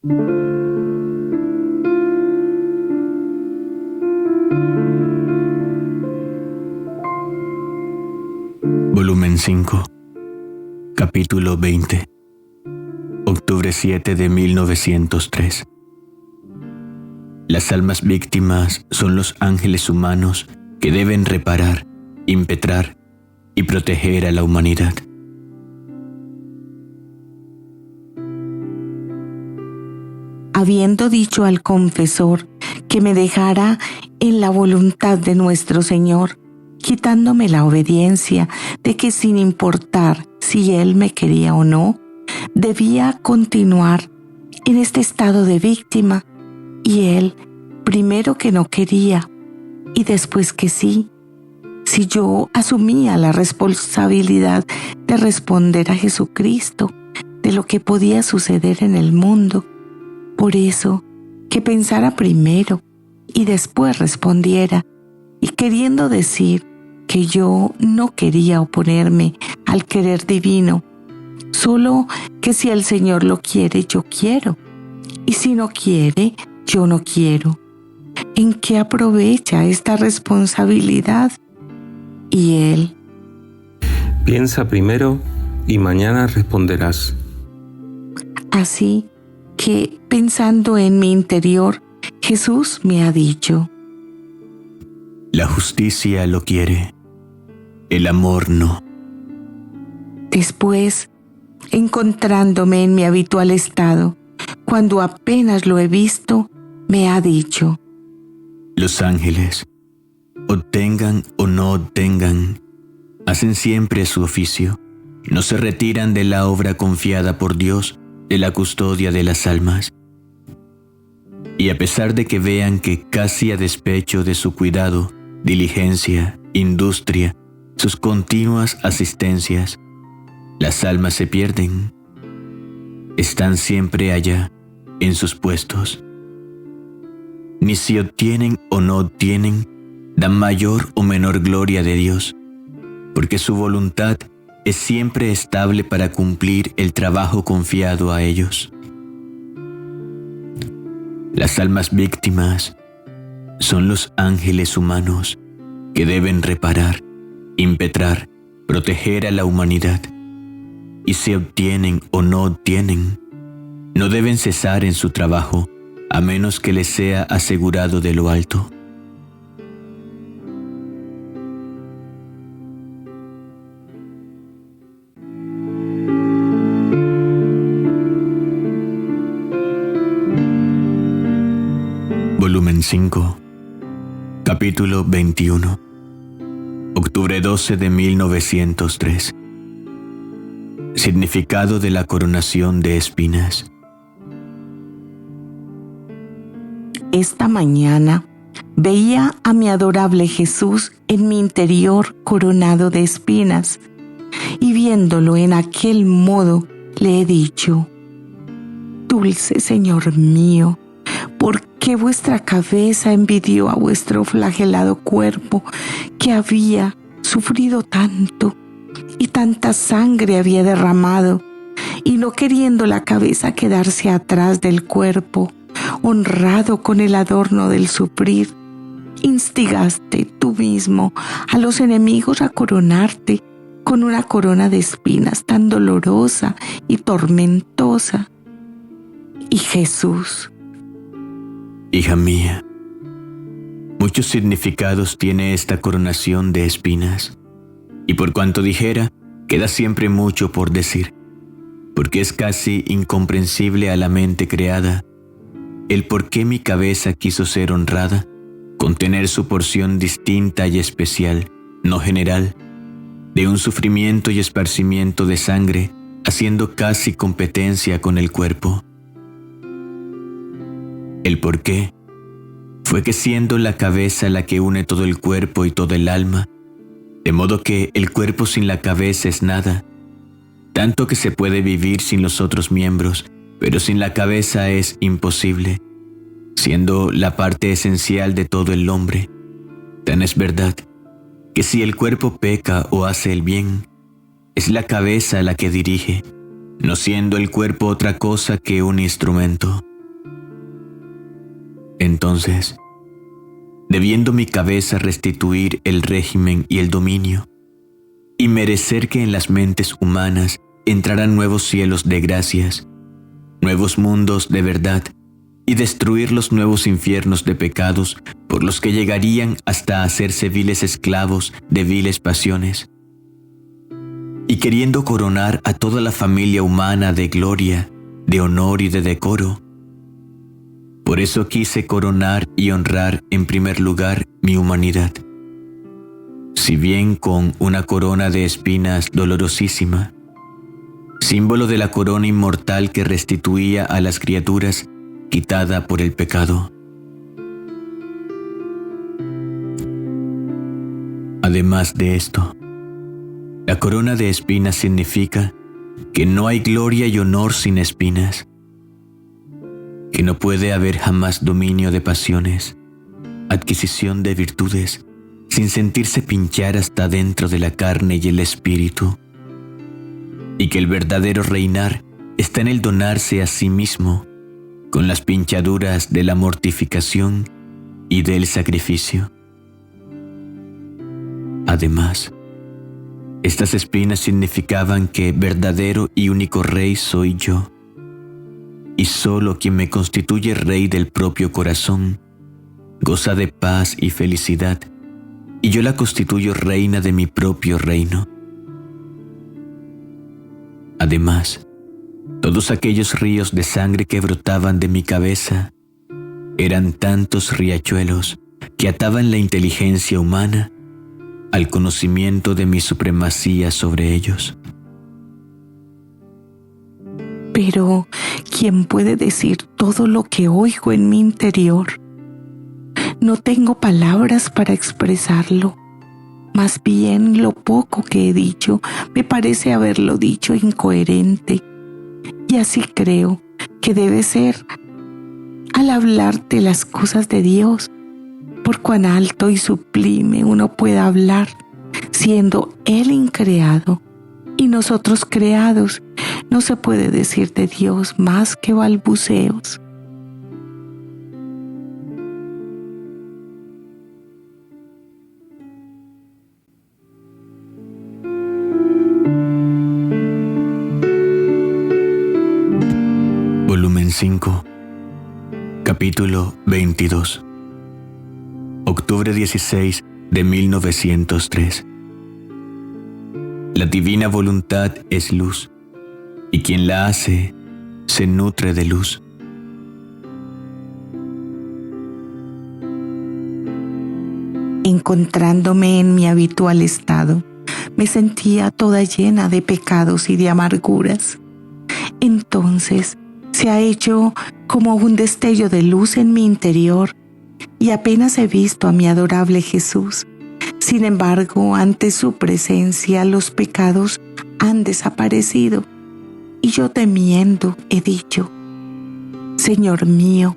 Volumen 5, capítulo 20, octubre 7 de 1903. Las almas víctimas son los ángeles humanos que deben reparar, impetrar y proteger a la humanidad. Habiendo dicho al confesor que me dejara en la voluntad de nuestro Señor, quitándome la obediencia de que sin importar si Él me quería o no, debía continuar en este estado de víctima, y Él primero que no quería y después que sí, si yo asumía la responsabilidad de responder a Jesucristo de lo que podía suceder en el mundo. Por eso, que pensara primero y después respondiera, y queriendo decir que yo no quería oponerme al querer divino, solo que si el Señor lo quiere, yo quiero, y si no quiere, yo no quiero. ¿En qué aprovecha esta responsabilidad? Y Él: piensa primero y mañana responderás. Así que, pensando en mi interior, Jesús me ha dicho: La justicia lo quiere, el amor no. Después, encontrándome en mi habitual estado, cuando apenas lo he visto, me ha dicho: Los ángeles, obtengan o no obtengan, hacen siempre su oficio. No se retiran de la obra confiada por Dios de la custodia de las almas. Y a pesar de que vean que casi a despecho de su cuidado, diligencia, industria, sus continuas asistencias, las almas se pierden, están siempre allá, en sus puestos. Ni si obtienen o no obtienen, dan mayor o menor gloria de Dios, porque su voluntad es siempre estable para cumplir el trabajo confiado a ellos. Las almas víctimas son los ángeles humanos que deben reparar, impetrar, proteger a la humanidad, y si obtienen o no obtienen, no deben cesar en su trabajo, a menos que les sea asegurado de lo alto. Volumen 5, capítulo 21, octubre 12 de 1903. Significado de la coronación de espinas. Esta mañana veía a mi adorable Jesús en mi interior coronado de espinas, y viéndolo en aquel modo le he dicho: Dulce Señor mío, ¿por qué vuestra cabeza envidió a vuestro flagelado cuerpo, que había sufrido tanto y tanta sangre había derramado, y no queriendo la cabeza quedarse atrás del cuerpo, honrado con el adorno del sufrir, instigaste tú mismo a los enemigos a coronarte con una corona de espinas tan dolorosa y tormentosa? Y Jesús: Hija mía, muchos significados tiene esta coronación de espinas, y por cuanto dijera, queda siempre mucho por decir, porque es casi incomprensible a la mente creada el por qué mi cabeza quiso ser honrada, con tener su porción distinta y especial, no general, de un sufrimiento y esparcimiento de sangre, haciendo casi competencia con el cuerpo. El por qué fue que, siendo la cabeza la que une todo el cuerpo y todo el alma, de modo que el cuerpo sin la cabeza es nada, tanto que se puede vivir sin los otros miembros, pero sin la cabeza es imposible, siendo la parte esencial de todo el hombre. Tan es verdad que si el cuerpo peca o hace el bien, es la cabeza la que dirige, no siendo el cuerpo otra cosa que un instrumento. Entonces, debiendo mi cabeza restituir el régimen y el dominio, y merecer que en las mentes humanas entraran nuevos cielos de gracias, nuevos mundos de verdad, y destruir los nuevos infiernos de pecados por los que llegarían hasta hacerse viles esclavos de viles pasiones, y queriendo coronar a toda la familia humana de gloria, de honor y de decoro. Por eso quise coronar y honrar en primer lugar mi humanidad, si bien con una corona de espinas dolorosísima, símbolo de la corona inmortal que restituía a las criaturas quitada por el pecado. Además de esto, la corona de espinas significa que no hay gloria y honor sin espinas, que no puede haber jamás dominio de pasiones, adquisición de virtudes, sin sentirse pinchar hasta dentro de la carne y el espíritu, y que el verdadero reinar está en el donarse a sí mismo, con las pinchaduras de la mortificación y del sacrificio. Además, estas espinas significaban que verdadero y único rey soy yo, y solo quien me constituye rey del propio corazón goza de paz y felicidad, y yo la constituyo reina de mi propio reino. Además, todos aquellos ríos de sangre que brotaban de mi cabeza eran tantos riachuelos que ataban la inteligencia humana al conocimiento de mi supremacía sobre ellos. Pero, ¿quién puede decir todo lo que oigo en mi interior? No tengo palabras para expresarlo. Más bien, lo poco que he dicho me parece haberlo dicho incoherente. Y así creo que debe ser al hablar de las cosas de Dios, por cuán alto y sublime uno pueda hablar, siendo Él increado y nosotros creados. No se puede decir de Dios más que balbuceos. Volumen 5, capítulo 22. Octubre 16 de 1903. La divina voluntad es luz, y quien la hace se nutre de luz. Encontrándome en mi habitual estado, me sentía toda llena de pecados y de amarguras. Entonces se ha hecho como un destello de luz en mi interior, y apenas he visto a mi adorable Jesús. Sin embargo, ante su presencia los pecados han desaparecido, y yo temiendo he dicho: Señor mío,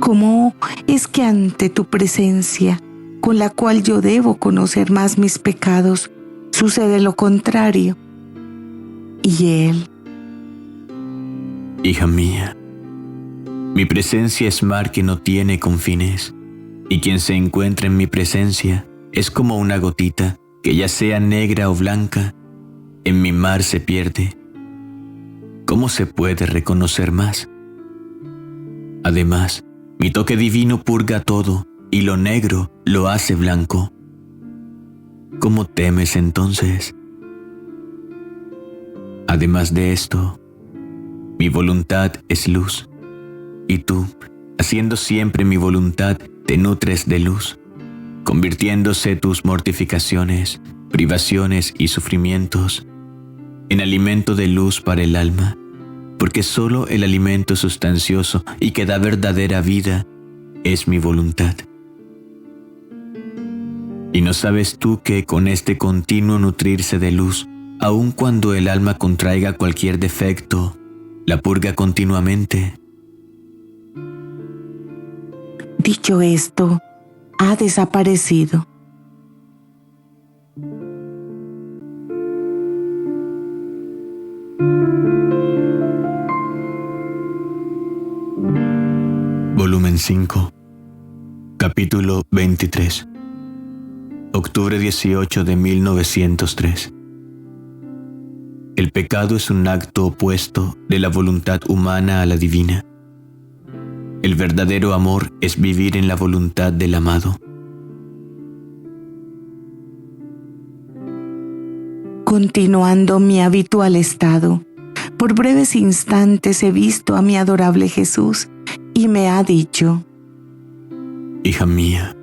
¿cómo es que ante tu presencia, con la cual yo debo conocer más mis pecados, sucede lo contrario? Y Él: Hija mía, mi presencia es mar que no tiene confines, y quien se encuentra en mi presencia es como una gotita que, ya sea negra o blanca, en mi mar se pierde. ¿Cómo se puede reconocer más? Además, mi toque divino purga todo, y lo negro lo hace blanco. ¿Cómo temes entonces? Además de esto, mi voluntad es luz, y tú, haciendo siempre mi voluntad, te nutres de luz, convirtiéndose tus mortificaciones, privaciones y sufrimientos en alimento de luz para el alma, porque solo el alimento sustancioso y que da verdadera vida es mi voluntad. ¿Y no sabes tú que con este continuo nutrirse de luz, aun cuando el alma contraiga cualquier defecto, la purga continuamente? Dicho esto, ha desaparecido. Volumen 5, Capítulo 23. Octubre 18 de 1903. El pecado es un acto opuesto de la voluntad humana a la divina. El verdadero amor es vivir en la voluntad del amado. Continuando mi habitual estado, por breves instantes he visto a mi adorable Jesús y me ha dicho: Hija mía,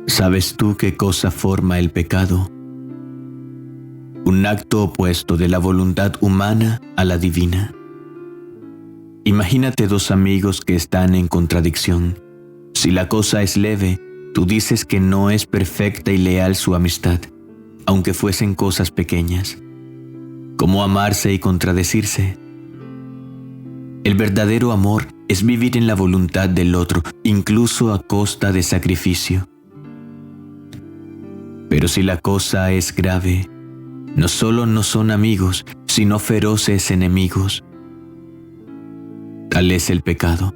¿sabes tú qué cosa forma el pecado? Un acto opuesto de la voluntad humana a la divina. Imagínate dos amigos que están en contradicción. Si la cosa es leve, tú dices que no es perfecta y leal su amistad, aunque fuesen cosas pequeñas. ¿Cómo amarse y contradecirse? El verdadero amor es vivir en la voluntad del otro, incluso a costa de sacrificio. Pero si la cosa es grave, no solo no son amigos, sino feroces enemigos. Tal es el pecado.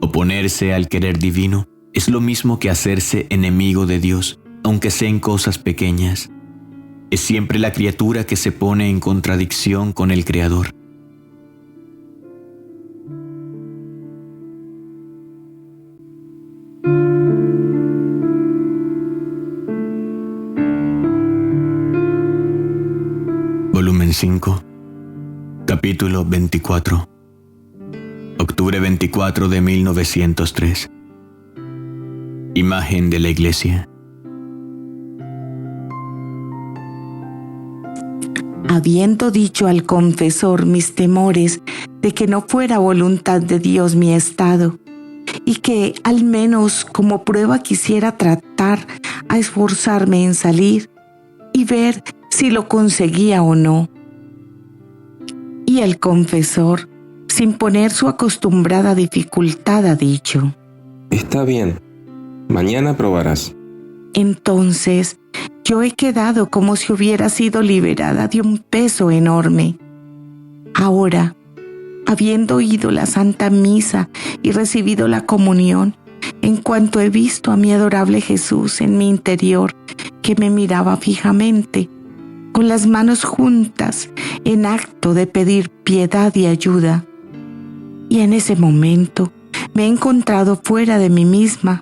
Oponerse al querer divino es lo mismo que hacerse enemigo de Dios, aunque sean cosas pequeñas. Es siempre la criatura que se pone en contradicción con el Creador. Volumen 5, capítulo 24. Octubre 24 de 1903. Imagen de la Iglesia. Habiendo dicho al confesor mis temores de que no fuera voluntad de Dios mi estado, y que al menos como prueba quisiera tratar a esforzarme en salir y ver si lo conseguía o no. Y el confesor, sin poner su acostumbrada dificultad, ha dicho: Está bien, mañana probarás. Entonces yo he quedado como si hubiera sido liberada de un peso enorme. Ahora, habiendo oído la Santa Misa y recibido la comunión, en cuanto he visto a mi adorable Jesús en mi interior, que me miraba fijamente, con las manos juntas, en acto de pedir piedad y ayuda, y en ese momento me he encontrado fuera de mí misma,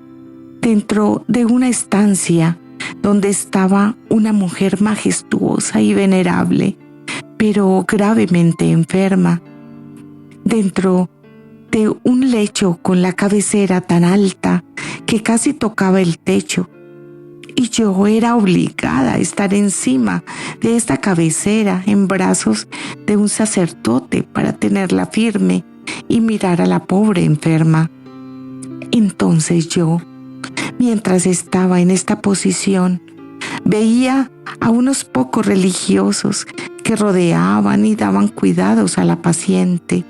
dentro de una estancia donde estaba una mujer majestuosa y venerable, pero gravemente enferma, dentro de un lecho con la cabecera tan alta que casi tocaba el techo, y yo era obligada a estar encima de esta cabecera en brazos de un sacerdote para tenerla firme y mirar a la pobre enferma. Entonces yo, mientras estaba en esta posición, veía a unos pocos religiosos que rodeaban y daban cuidados a la paciente,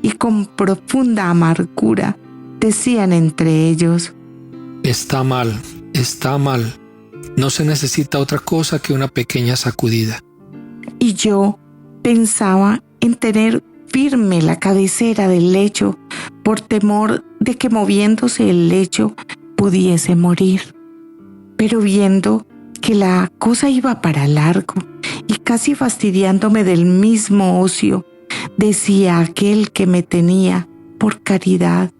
y con profunda amargura decían entre ellos: Está mal, está mal. No se necesita otra cosa que una pequeña sacudida. Y yo pensaba en tener firme la cabecera del lecho por temor de que moviéndose el lecho pudiese morir. Pero viendo que la cosa iba para largo y casi fastidiándome del mismo ocio, decía aquel que me tenía: por caridad,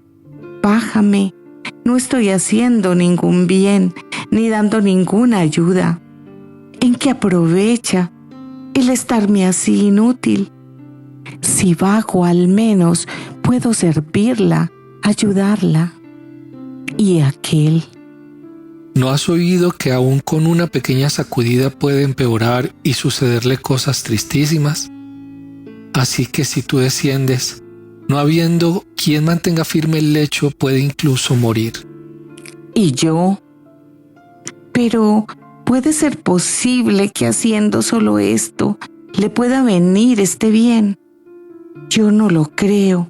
bájame, no estoy haciendo ningún bien ni dando ninguna ayuda. ¿En qué aprovecha el estarme así inútil? Si bajo, al menos puedo servirla, ayudarla. Y aquel: ¿No has oído que aún con una pequeña sacudida puede empeorar y sucederle cosas tristísimas? Así que si tú desciendes, no habiendo quien mantenga firme el lecho, puede incluso morir. Y yo: pero ¿puede ser posible que haciendo solo esto le pueda venir este bien? Yo no lo creo.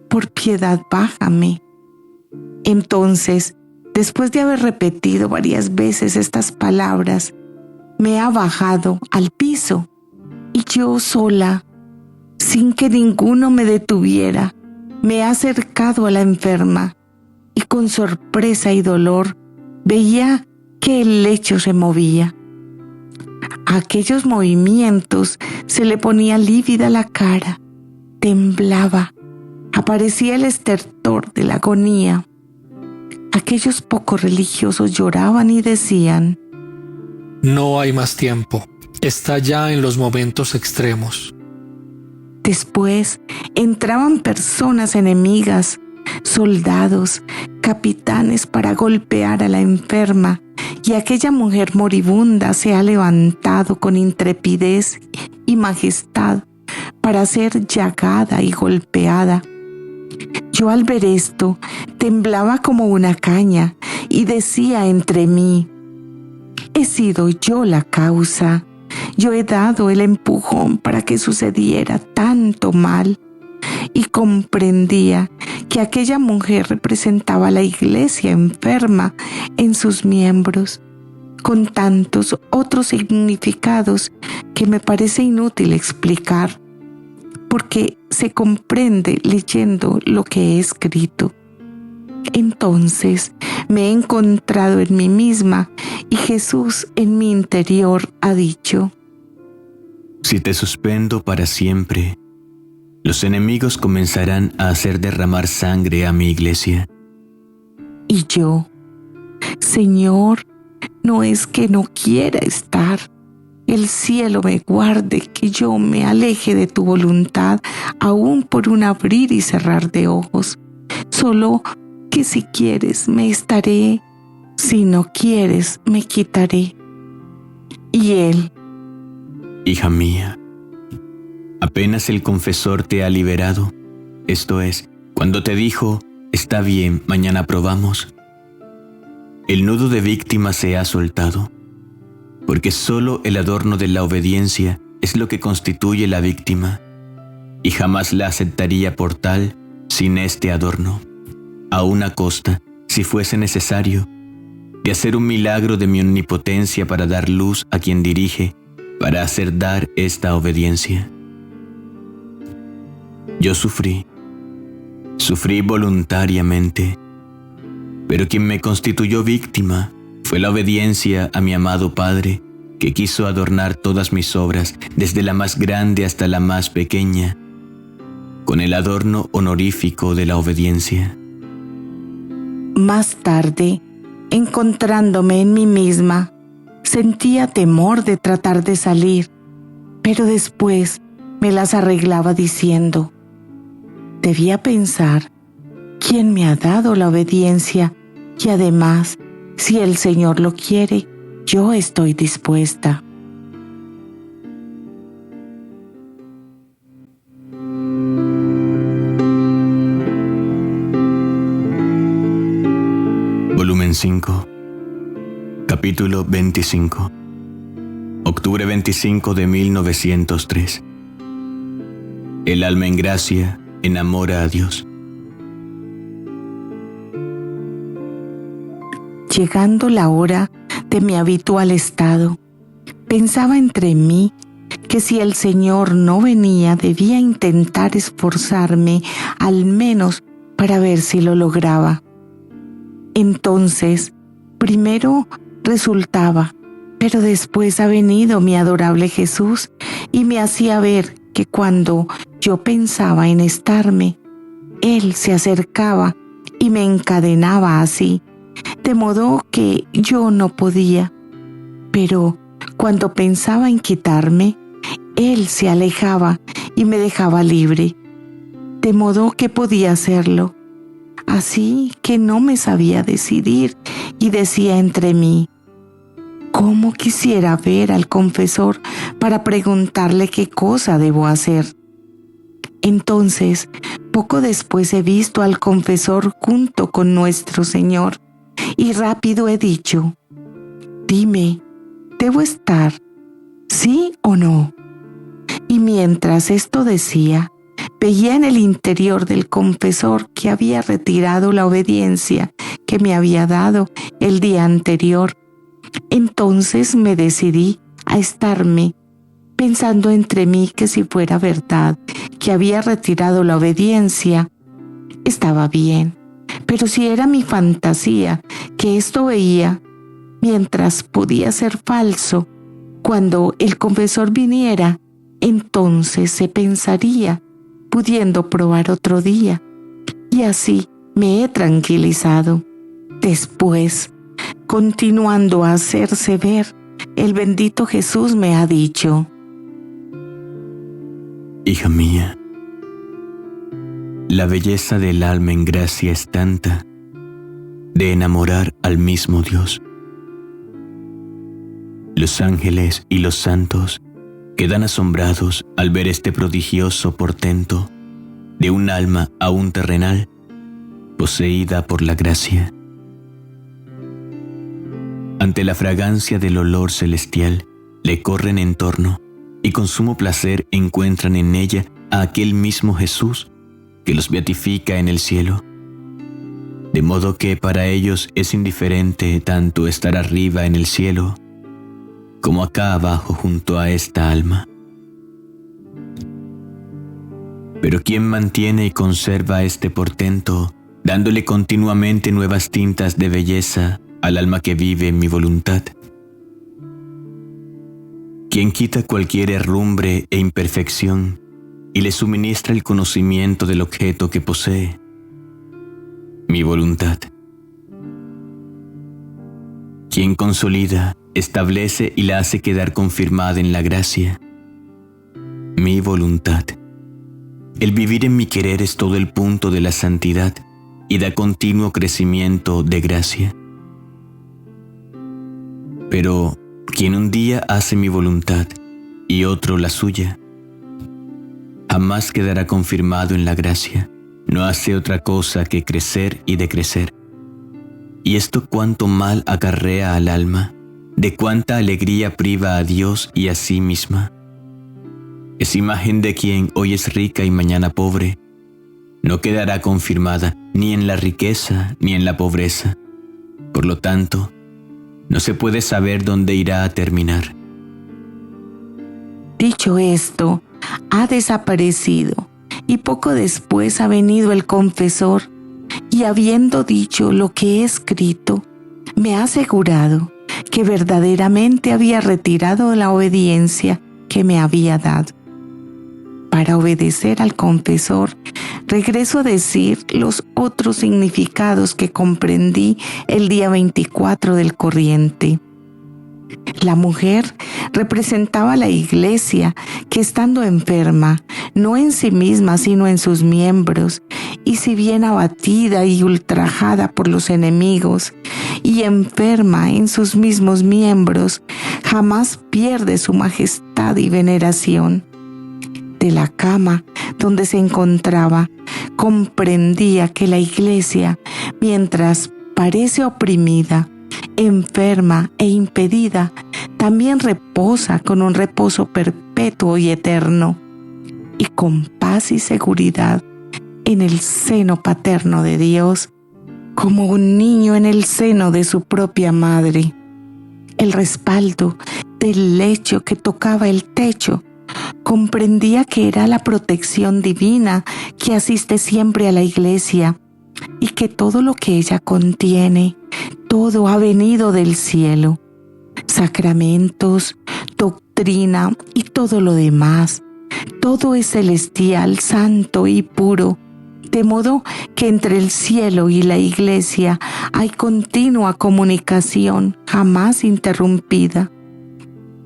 Por piedad, bájame. Entonces, después de haber repetido varias veces estas palabras, me ha bajado al piso, y yo sola, sin que ninguno me detuviera, me he acercado a la enferma, y con sorpresa y dolor veía que el lecho se movía. A aquellos movimientos se le ponía lívida la cara, temblaba, aparecía el estertor de la agonía. Aquellos pocos religiosos lloraban y decían: No hay más tiempo, está ya en los momentos extremos. Después entraban personas enemigas, soldados, capitanes para golpear a la enferma, y aquella mujer moribunda se ha levantado con intrepidez y majestad para ser llagada y golpeada. Yo al ver esto temblaba como una caña y decía entre mí: he sido yo la causa. Yo he dado el empujón para que sucediera tanto mal. Y comprendía que aquella mujer representaba a la iglesia enferma en sus miembros, con tantos otros significados que me parece inútil explicar, porque se comprende leyendo lo que he escrito. Entonces me he encontrado en mí misma y Jesús en mi interior ha dicho: Si te suspendo para siempre, los enemigos comenzarán a hacer derramar sangre a mi iglesia. Y yo: Señor, no es que no quiera estar. El cielo me guarde que yo me aleje de tu voluntad, aún por un abrir y cerrar de ojos. Solo que si quieres me estaré, si no quieres me quitaré. Y él: Hija mía, apenas el confesor te ha liberado, esto es, cuando te dijo: está bien, mañana probamos, el nudo de víctima se ha soltado, porque solo el adorno de la obediencia es lo que constituye la víctima, y jamás la aceptaría por tal sin este adorno, aún a costa, si fuese necesario, de hacer un milagro de mi omnipotencia para dar luz a quien dirige, para hacer dar esta obediencia. Yo sufrí voluntariamente, pero quien me constituyó víctima fue la obediencia a mi amado Padre, que quiso adornar todas mis obras, desde la más grande hasta la más pequeña, con el adorno honorífico de la obediencia. Más tarde, encontrándome en mí misma, sentía temor de tratar de salir, pero después me las arreglaba diciendo: debía pensar quién me ha dado la obediencia y además, si el Señor lo quiere, yo estoy dispuesta. Volumen 5, capítulo 25, octubre 25 de 1903. El alma en gracia enamora a Dios. Llegando la hora de mi habitual estado, pensaba entre mí que si el Señor no venía, debía intentar esforzarme al menos para ver si lo lograba. Entonces, primero resultaba, pero después ha venido mi adorable Jesús y me hacía ver que cuando yo pensaba en estarme, Él se acercaba y me encadenaba así, de modo que yo no podía. Pero cuando pensaba en quitarme, Él se alejaba y me dejaba libre, de modo que podía hacerlo. Así que no me sabía decidir y decía entre mí: ¿cómo quisiera ver al confesor para preguntarle qué cosa debo hacer? Entonces, poco después he visto al confesor junto con nuestro Señor y rápido he dicho: dime, ¿debo estar? ¿Sí o no? Y mientras esto decía, veía en el interior del confesor que había retirado la obediencia que me había dado el día anterior. Entonces me decidí a estarme, pensando entre mí que si fuera verdad que había retirado la obediencia, estaba bien, Pero si era mi fantasía que esto veía, mientras podía ser falso, cuando el confesor viniera, entonces se pensaría, pudiendo probar otro día. Y así me he tranquilizado. Después, continuando a hacerse ver, el bendito Jesús me ha dicho: Hija mía, la belleza del alma en gracia es tanta de enamorar al mismo Dios. Los ángeles y los santos quedan asombrados al ver este prodigioso portento de un alma aún terrenal, poseída por la gracia. Ante la fragancia del olor celestial, le corren en torno y con sumo placer encuentran en ella a aquel mismo Jesús que los beatifica en el cielo. De modo que para ellos es indiferente tanto estar arriba en el cielo como acá abajo junto a esta alma. Pero ¿quién mantiene y conserva este portento, dándole continuamente nuevas tintas de belleza al alma que vive en mi voluntad? ¿Quién quita cualquier herrumbre e imperfección y le suministra el conocimiento del objeto que posee? Mi voluntad. ¿Quién consolida, establece y la hace quedar confirmada en la gracia? Mi voluntad. El vivir en mi querer es todo el punto de la santidad y da continuo crecimiento de gracia. Pero quien un día hace mi voluntad y otro la suya, jamás quedará confirmado en la gracia, no hace otra cosa que crecer y decrecer. Y esto cuánto mal acarrea al alma, de cuánta alegría priva a Dios y a sí misma. Es imagen de quien hoy es rica y mañana pobre, no quedará confirmada ni en la riqueza ni en la pobreza. Por lo tanto, no se puede saber dónde irá a terminar. Dicho esto, ha desaparecido, y poco después ha venido el confesor, y habiendo dicho lo que he escrito, me ha asegurado que verdaderamente había retirado la obediencia que me había dado. Para obedecer al confesor, regreso a decir los otros significados que comprendí el día 24 del corriente. La mujer representaba a la iglesia que, estando enferma, no en sí misma sino en sus miembros, y si bien abatida y ultrajada por los enemigos, y enferma en sus mismos miembros, jamás pierde su majestad y veneración. De la cama donde se encontraba, comprendía que la iglesia, mientras parece oprimida, enferma e impedida, también reposa con un reposo perpetuo y eterno, y con paz y seguridad en el seno paterno de Dios, como un niño en el seno de su propia madre. El respaldo del lecho que tocaba el techo, comprendía que era la protección divina que asiste siempre a la iglesia, y que todo lo que ella contiene, todo ha venido del cielo. Sacramentos, doctrina y todo lo demás, todo es celestial, santo y puro, de modo que entre el cielo y la iglesia hay continua comunicación, jamás interrumpida.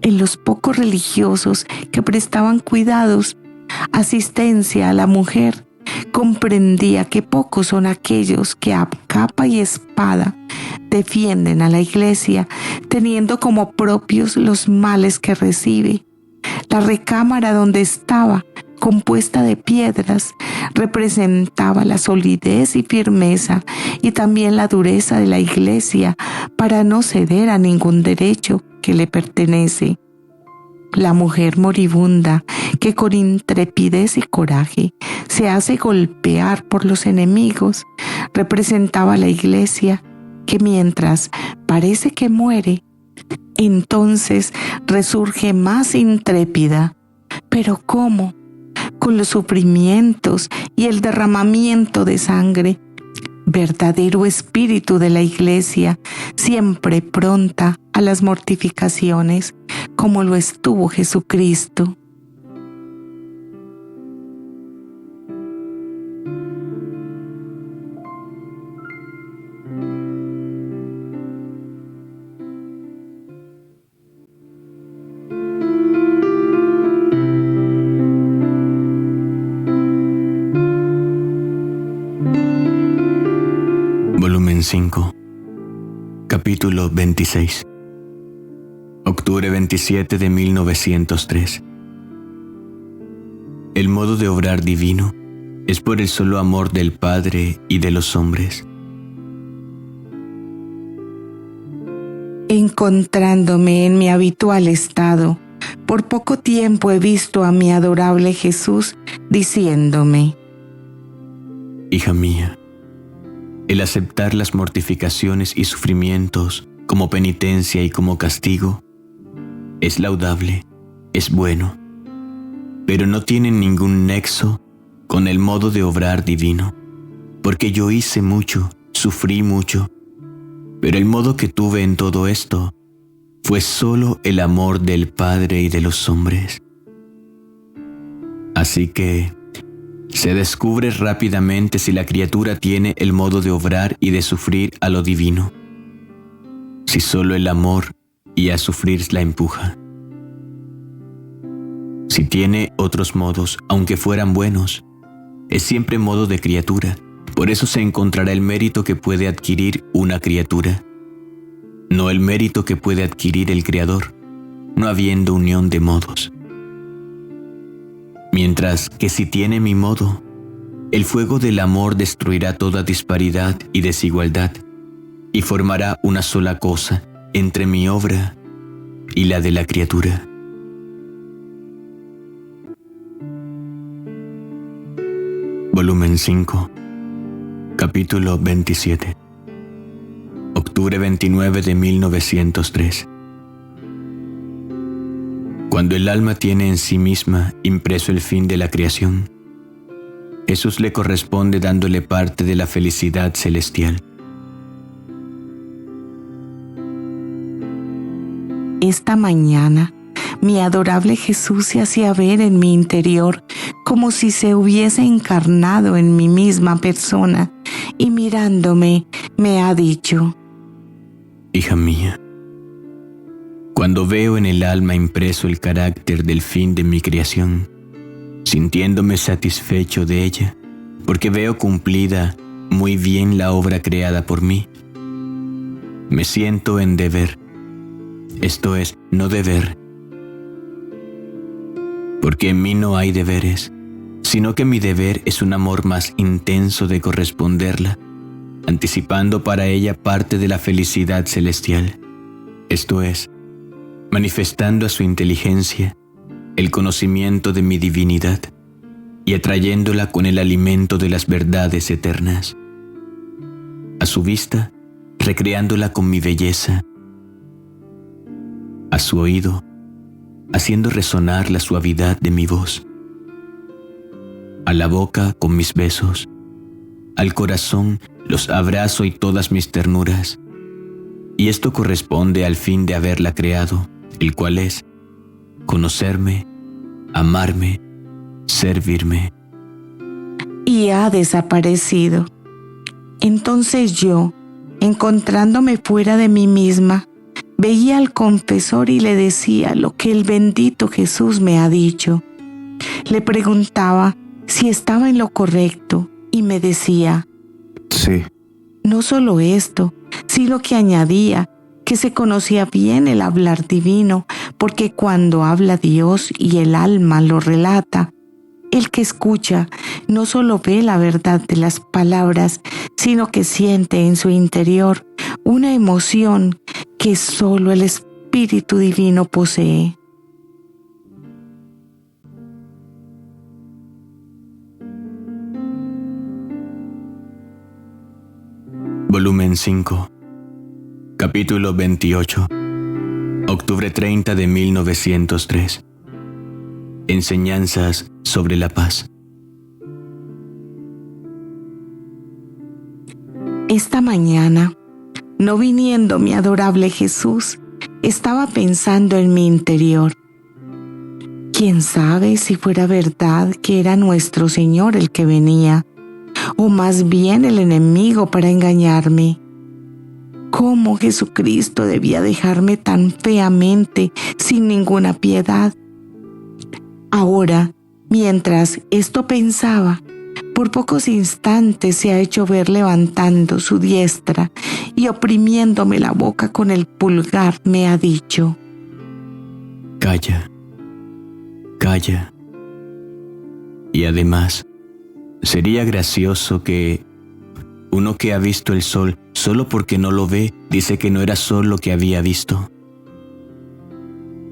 En los pocos religiosos que prestaban cuidados, asistencia a la mujer, comprendía que pocos son aquellos que a capa y espada defienden a la iglesia, teniendo como propios los males que recibe. La recámara donde estaba, compuesta de piedras, representaba la solidez y firmeza, y también la dureza de la iglesia para no ceder a ningún derecho que le pertenece. La mujer moribunda que con intrepidez y coraje se hace golpear por los enemigos representaba a la iglesia, que mientras parece que muere, entonces resurge más intrépida. Pero ¿cómo? Con los sufrimientos y el derramamiento de sangre, verdadero espíritu de la Iglesia, siempre pronta a las mortificaciones, como lo estuvo Jesucristo. Volumen 5, capítulo 26. Octubre 27 de 1903. El modo de obrar divino es por el solo amor del Padre y de los hombres. Encontrándome en mi habitual estado, por poco tiempo he visto a mi adorable Jesús diciéndome: Hija mía, el aceptar las mortificaciones y sufrimientos como penitencia y como castigo es laudable, es bueno, pero no tiene ningún nexo con el modo de obrar divino, porque yo hice mucho, sufrí mucho, pero el modo que tuve en todo esto fue solo el amor del Padre y de los hombres. Así que se descubre rápidamente si la criatura tiene el modo de obrar y de sufrir a lo divino, si solo el amor y a sufrir la empuja. Si tiene otros modos, aunque fueran buenos, es siempre modo de criatura, por eso se encontrará el mérito que puede adquirir una criatura, no el mérito que puede adquirir el Creador, no habiendo unión de modos. Mientras que si tiene mi modo, el fuego del amor destruirá toda disparidad y desigualdad y formará una sola cosa entre mi obra y la de la criatura. Volumen 5, capítulo 27. Octubre 29 de 1903. Cuando el alma tiene en sí misma impreso el fin de la creación, Jesús le corresponde dándole parte de la felicidad celestial. Esta mañana, mi adorable Jesús se hacía ver en mi interior como si se hubiese encarnado en mi misma persona y mirándome me ha dicho: Hija mía, cuando veo en el alma impreso el carácter del fin de mi creación, sintiéndome satisfecho de ella, porque veo cumplida muy bien la obra creada por mí, me siento en deber, esto es, no deber, porque en mí no hay deberes, sino que mi deber es un amor más intenso de corresponderla, anticipando para ella parte de la felicidad celestial, esto es, manifestando a su inteligencia el conocimiento de mi divinidad y atrayéndola con el alimento de las verdades eternas. A su vista, recreándola con mi belleza. A su oído, haciendo resonar la suavidad de mi voz. A la boca con mis besos. Al corazón los abrazo y todas mis ternuras. Y esto corresponde al fin de haberla creado, el cual es conocerme, amarme, servirme. Y ha desaparecido. Entonces yo, encontrándome fuera de mí misma, veía al confesor y le decía lo que el bendito Jesús me ha dicho. Le preguntaba si estaba en lo correcto y me decía: Sí. No solo esto, sino que añadía que se conocía bien el hablar divino, porque cuando habla Dios y el alma lo relata, el que escucha no solo ve la verdad de las palabras, sino que siente en su interior una emoción que solo el Espíritu Divino posee. Volumen 5, capítulo 28, octubre 30 de 1903. Enseñanzas sobre la paz. Esta mañana, no viniendo mi adorable Jesús, estaba pensando en mi interior. ¿Quién sabe si fuera verdad que era nuestro Señor el que venía, o más bien el enemigo para engañarme? ¿Cómo Jesucristo debía dejarme tan feamente, sin ninguna piedad? Ahora, mientras esto pensaba, por pocos instantes se ha hecho ver levantando su diestra y oprimiéndome la boca con el pulgar me ha dicho: Calla, calla. Y además, sería gracioso que uno que ha visto el sol solo porque no lo ve, dice que no era sol lo que había visto.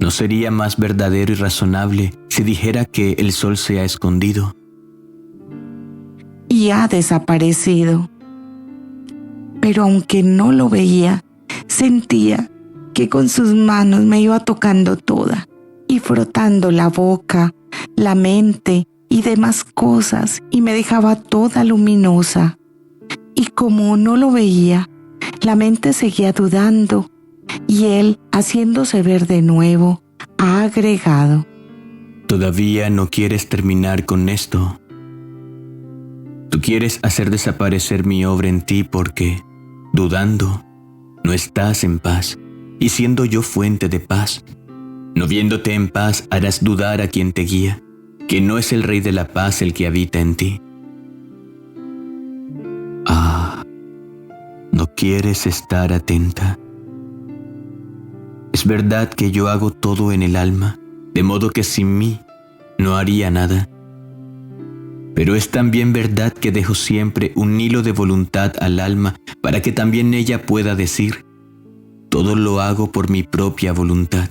¿No sería más verdadero y razonable si dijera que el sol se ha escondido? Y ha desaparecido. Pero aunque no lo veía, sentía que con sus manos me iba tocando toda y frotando la boca, la mente y demás cosas, y me dejaba toda luminosa. Y como no lo veía, la mente seguía dudando, y él, haciéndose ver de nuevo, ha agregado: Todavía no quieres terminar con esto. Tú quieres hacer desaparecer mi obra en ti porque, dudando, no estás en paz, y siendo yo fuente de paz, no viéndote en paz harás dudar a quien te guía, que no es el Rey de la paz el que habita en ti. No quieres estar atenta. Es verdad que yo hago todo en el alma, de modo que sin mí no haría nada. Pero es también verdad que dejo siempre un hilo de voluntad al alma para que también ella pueda decir: todo lo hago por mi propia voluntad.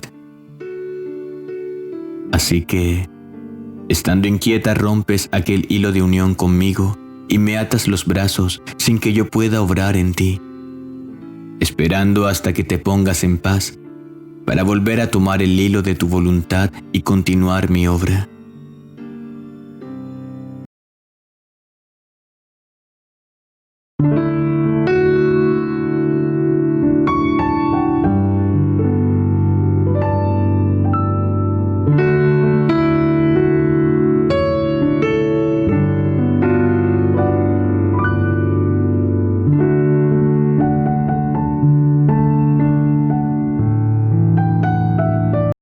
Así que, estando inquieta, rompes aquel hilo de unión conmigo y me atas los brazos sin que yo pueda obrar en ti, esperando hasta que te pongas en paz para volver a tomar el hilo de tu voluntad y continuar mi obra.